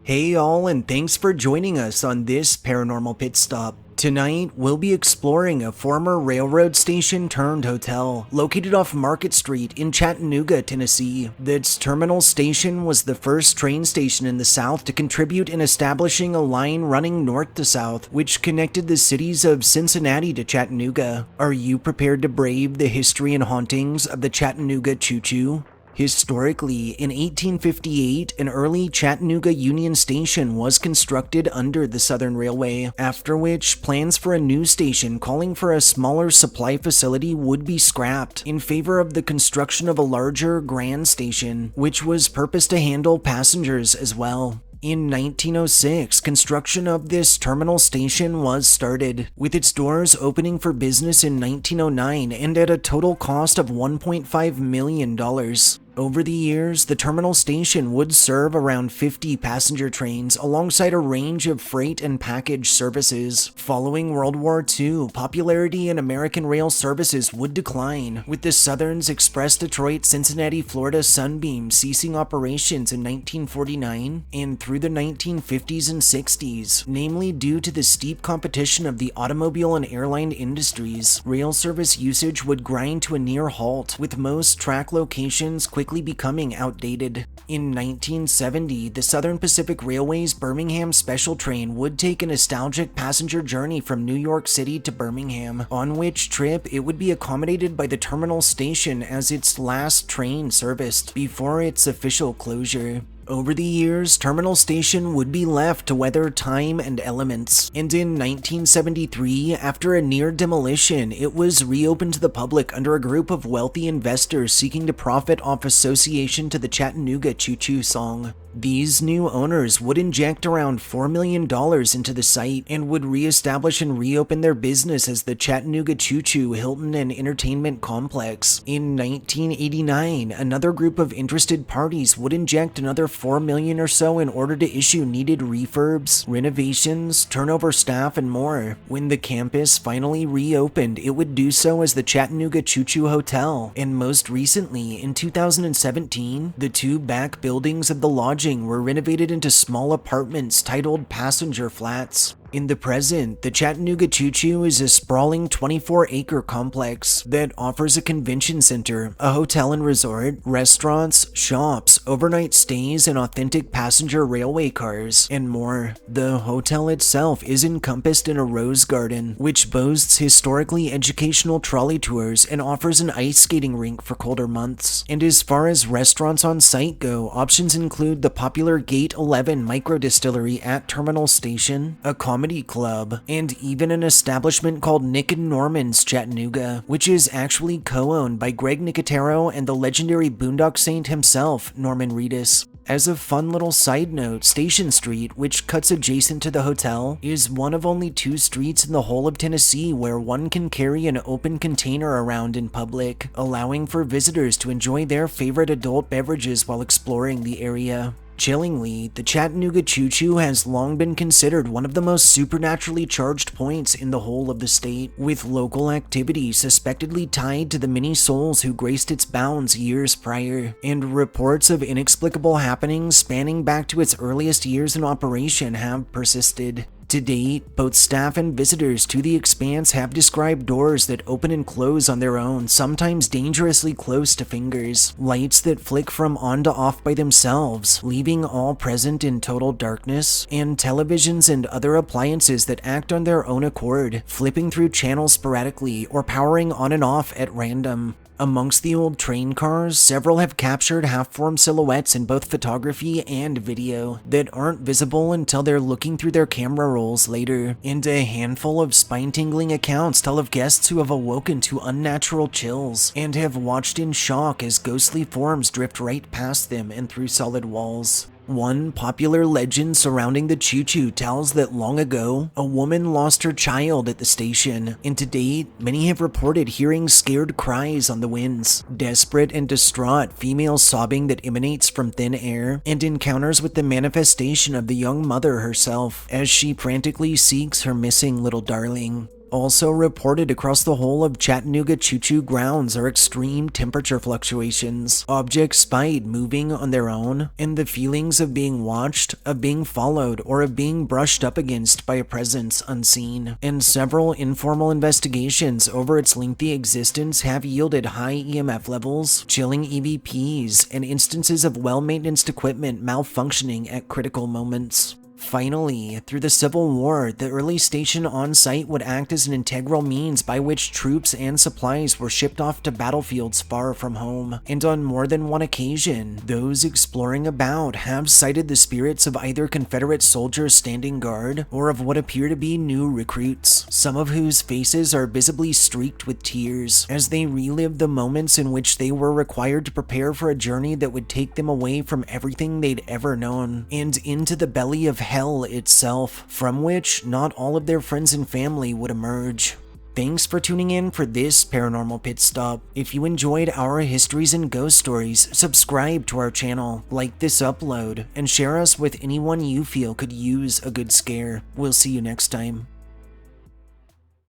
Hey all, and thanks for joining us on this Paranormal Pitstop. Tonight, we'll be exploring a former railroad station turned hotel located off Market Street in Chattanooga, Tennessee. This terminal station was the first train station in the South to contribute in establishing a line running north to south, which connected the cities of Cincinnati to Chattanooga. Are you prepared to brave the history and hauntings of the Chattanooga Choo Choo? Historically, in 1858, an early Chattanooga Union Station was constructed under the Southern Railway, after which plans for a new station calling for a smaller supply facility would be scrapped in favor of the construction of a larger Grand Station, which was purposed to handle passengers as well. In 1906, construction of this terminal station was started, with its doors opening for business in 1909 and at a total cost of $1.5 million. Over the years, the terminal station would serve around 50 passenger trains alongside a range of freight and package services. Following World War II, popularity in American rail services would decline, with the Southern's Express Detroit Cincinnati Florida Sunbeam ceasing operations in 1949 and through the 1950s and 60s, namely due to the steep competition of the automobile and airline industries. Rail service usage would grind to a near halt, with most track locations quickly becoming outdated. In 1970, the Southern Pacific Railway's Birmingham Special Train would take a nostalgic passenger journey from New York City to Birmingham, on which trip it would be accommodated by the terminal station as its last train serviced before its official closure. Over the years, Terminal Station would be left to weather time and elements, and in 1973, after a near demolition, it was reopened to the public under a group of wealthy investors seeking to profit off association to the Chattanooga Choo Choo song. These new owners would inject around $4 million into the site and would reestablish and reopen their business as the Chattanooga Choo Choo Hilton and Entertainment Complex. In 1989, another group of interested parties would inject another $4 million or so in order to issue needed refurbs, renovations, turnover staff, and more. When the campus finally reopened, it would do so as the Chattanooga Choo Choo Hotel, and most recently, in 2017, the two back buildings of the lodging were renovated into small apartments titled Passenger Flats. In the present, the Chattanooga Choo Choo is a sprawling 24-acre complex that offers a convention center, a hotel and resort, restaurants, shops, overnight stays, and authentic passenger railway cars, and more. The hotel itself is encompassed in a rose garden, which boasts historically educational trolley tours and offers an ice skating rink for colder months. And as far as restaurants on site go, options include the popular Gate 11 microdistillery at Terminal Station, a comedy club, and even an establishment called Nick and Norman's Chattanooga, which is actually co-owned by Greg Nicotero and the legendary Boondock Saint himself, Norman Reedus. As a fun little side note, Station Street, which cuts adjacent to the hotel, is one of only two streets in the whole of Tennessee where one can carry an open container around in public, allowing for visitors to enjoy their favorite adult beverages while exploring the area. Chillingly, the Chattanooga Choo Choo has long been considered one of the most supernaturally charged points in the whole of the state, with local activity suspectedly tied to the many souls who graced its bounds years prior, and reports of inexplicable happenings spanning back to its earliest years in operation have persisted. To date, both staff and visitors to the expanse have described doors that open and close on their own, sometimes dangerously close to fingers, lights that flick from on to off by themselves, leaving all present in total darkness, and televisions and other appliances that act on their own accord, flipping through channels sporadically or powering on and off at random. Amongst the old train cars, several have captured half-formed silhouettes in both photography and video that aren't visible until they're looking through their camera rolls later, and a handful of spine-tingling accounts tell of guests who have awoken to unnatural chills and have watched in shock as ghostly forms drift right past them and through solid walls. One popular legend surrounding the Choo Choo tells that long ago, a woman lost her child at the station, and to date, many have reported hearing scared cries on the winds, desperate and distraught female sobbing that emanates from thin air, and encounters with the manifestation of the young mother herself as she frantically seeks her missing little darling. Also reported across the whole of Chattanooga Choo Choo grounds are extreme temperature fluctuations, objects spied moving on their own, and the feelings of being watched, of being followed, or of being brushed up against by a presence unseen. And several informal investigations over its lengthy existence have yielded high EMF levels, chilling EVPs, and instances of well-maintained equipment malfunctioning at critical moments. Finally, through the Civil War, the early station on site would act as an integral means by which troops and supplies were shipped off to battlefields far from home, and on more than one occasion, those exploring about have cited the spirits of either Confederate soldiers standing guard or of what appear to be new recruits, some of whose faces are visibly streaked with tears as they relive the moments in which they were required to prepare for a journey that would take them away from everything they'd ever known and into the belly of hell itself, from which not all of their friends and family would emerge. Thanks for tuning in for this Paranormal Pit Stop. If you enjoyed our histories and ghost stories, subscribe to our channel, like this upload, and share us with anyone you feel could use a good scare. We'll see you next time.